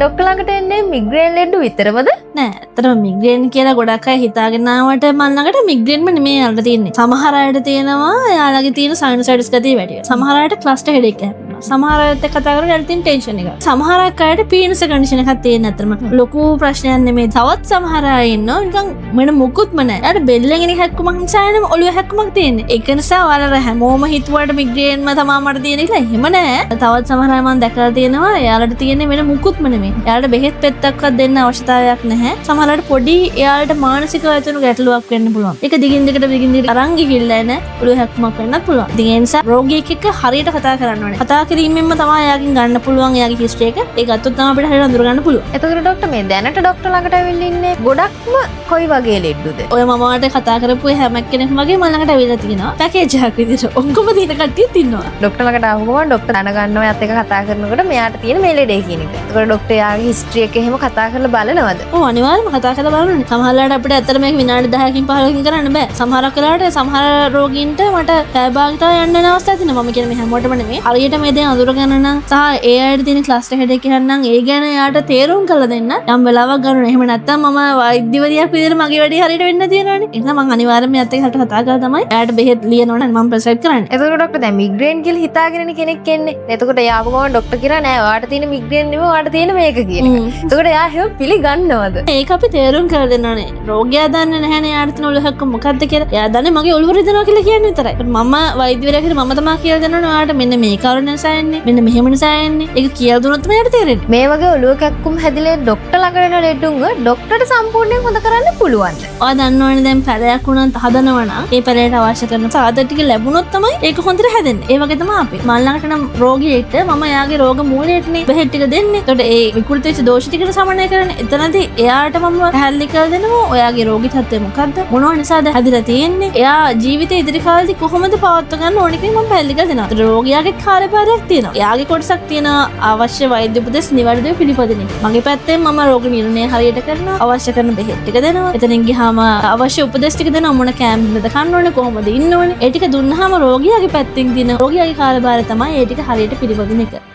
Doctor ළඟට එන්නේ මිග්‍රේන් ලෙඩ විතරමද? නෑ ඇත්තටම මිග්‍රේන් කියලා ගොඩක් අය හිතාගෙන ආවට මන් ළඟට මිග්‍රේන්ම නෙමෙයි යාළුවා තියෙන්නේ. සමහර අයට තියෙනවා යාළගේ තියෙන සයිනසයිටිස් ගතිය වැඩි. සමහර අයට ක්ලස්ටර් හෙඩේක් එකක්. සමහර අයත් එක්ක කතා කරලා යාළුවා තියෙන ටෙන්ෂන් එක. සමහර අයට පීනස් කන්ඩිෂන් එකක් තියෙන ඇත්තටම ලොකු ප්‍රශ්නයක් නෙමෙයි. තවත් සමහර අය ඉන්නවා නිකන් මෙන්න මුකුත්ම නෑ. යාළුවා බෙල්ලෙන් එන හැක්කමක් නිසා නෙමෙයි ඔළුවේ හැක්කමක් තියෙන්නේ. ඒක නිසා ඔයාලා හැමෝම හිතුවට මිග්‍රේන්ම තමයි මට තියෙන කියලා එහෙම නෑ. තවත් සමහර අය මම දැකලා තියෙනවා යාළුවට තියෙන්නේ වෙන මුකුත්ම නෙමෙයි. යාළුවට බෙහෙත් පෙත්තක්වත් දෙන්න අවශ්‍යතාවයක් නැහැ. සමහරවිට පොඩි එයාලට මානසිකව ඇතිවන ගැටලුවක් වෙන්න පුළුවන්. ඒක දිගින් දිගට අරන් ගිහිල්ලා එන ඔළුව හැක්කමක් වෙන්නත් පුළුවන්. ඉතින් ඒ නිසා රෝගියෙක් එක්ක හරියට කතා කරන්න ඕනේ. කතා කිරීමෙන්ම තමයි එයාගෙන් ගන්න පුළුවන් එයාගේ හිස්ටරි එක. ඒක ගත්තොත් තමයි අපිට හරියට අඳුර ගන්න පුළුවන්. එතකොට ડોක්ටර් මේ දැනට ડોක්ටර් ළඟට ඇවිල්ලා ඉන්නේ ගොඩක්ම කොයි වගේ ලෙඩුද? ඔය මම වාට කතා කරපු හැම කෙනෙක්ම වගේ මම ළඟට ඇවිල්ලා තියෙනවා. පැකේජ් එකක් විදිහට. ඔක්කොම තියෙන කට්ටියත් ඉන්නවා. ડોක්ටර් ළඟට ආවම ડોක්ටර් දැනගන්නවා එයාත් එක්ක කතා කරනකොට මෙයාට තියෙන මේ ලෙඩේ කියන එක. එතකොට ડોක්ටර් එයාගේ හිස්ටරි එක එහෙම කතා කරලා බලනවද? ඔව් අනිවාර්යයෙන්ම කතා කරලා බලන්න. සමහරවිට අපිට ඇත්තට මේක විනාඩි 10කින් 15කින් කරන්න බෑ. සමහරක් වෙලාවට සමහර රෝගීන්ට මට පැය යන්න යන අවස්ථා තියෙනවා. මම කියන්නේ මේ හැමෝටම නෙමෙයි. හරියට මේ දේ අඳුරගන්න නම් සහ ඒ අයට තියෙන ක්ලස්ටර් හෙඩ් එක නම් ඒ ගැන යාට තේරුම් කරලා දෙන්න යම් වෙලාවක් ගන්නවා. එහෙම නැත්නම් මම වෛද්‍යවරියක් විදිහට මගේ වැඩේ හරියට වෙන්න තියෙනවානේ. ඒ නිසා මම අනිවාර්යයෙන්ම මෙයාත් එක්ක හරියට කතා කරලා තමයි එයාට බෙහෙත් ලියනවා නම් මම ප්‍රෙස්ක්‍රයිබ් කරන්නේ. එතකොට ડોක්ටර් දැන් මිග්‍රේන් කියලා හිතාගෙන කෙනෙක් එන්නේ. එතකොට එයා ආපු ගමන් ડોක්ටර් කියනවා නෑ ඔයාට තියෙන මිග්‍රේන් නෙමෙයි ඔයාට තියෙන මේක කියන එක. එතකොට එයා එහෙම පිළිගන්නවද? ඒක අපි තේරුම් කරලා දෙන්න ඕනේ. රෝගියා දන්නේ නැහැනේ යාට තියෙන ඔළුව හැක්කම මොකක්ද කියලා. එයා දන්නේ මගේ ඔළුව රිදෙනවා කියලා කියන්නේ විතරයි. මම වෛද්‍යවරයා කියලා මම තමයි කියලා දෙන්න ඕනේ ඔයාට මෙන්න මේ කාරණා නිසා එන්නේ. මෙන්න මෙහෙම නිසා එන්නේ. ඒක කියලා දුන්නොත් තමයි යාට තේරෙන්නේ. මේ වගේ ඔළුව කැක්කුම් හැදිලා ડોක්ටර් ළඟට එන ලෙඩුන්ව ડોක්ටර්ට සම්පූර්ණයෙන් හොඳ කරන්න පුළුවන්. ඔයා දන්නවනේ දැන් පැලයක් වුණත් හදනවා නම් ඒ පැලයට අවශ්‍ය කරන සාධක ටික ලැබුණොත් තමයි ඒක හොඳට හැදෙන්නේ. ඒ වගේ තමයි අපි. මල් ළඟට නම් රෝගියෙක්ට මම එයාගේ රෝග මූලයටනේ බෙහෙත් ටික දෙන්නේ. එතකොට ඒ විකෘත වෙච්ච දෝෂ ටිකට සමනය කරන්නේ. එතනදී එයාට මම පැහැදිලි කරලා දෙනවා ඔයාගේ රෝගී තත්ත්වය මොකද්ද? මොනවා නිසාද හැදිලා තියෙන්නේ? එයා ජීවිතේ ඉදිරි කාලෙදි කොහොමද පවත්වා ගන්න ඕනේ කියලා මම පැහැදිලි කරලා දෙනවා. රෝගියාගේ කාර්යභාරයක් තියෙනවා. එයාගේ කොටසක් තියෙනවා අවශ්‍ය වෛද්‍ය උපදෙස් නිවැරදිව පිළිපදින එක. මගේ පැත්තෙන් මම රෝග නිර්ණය හරියට කරනවා. අවශ්‍ය කරන බෙහෙත් ටික දෙනවා. එතනින් ගියාම අවශ්‍ය උපදෙස් ටික දෙනවා. මොන කැම්ප්ද කන්න ඕනේ කොහොමද ඉන්න ඕනේ. ඒ ටික දුන්නාම රෝගියාගේ පැත්තෙන් දින රෝගියාගේ කාර්යභාරය තමයි ඒ ටික හරියට පිළිපදින එක.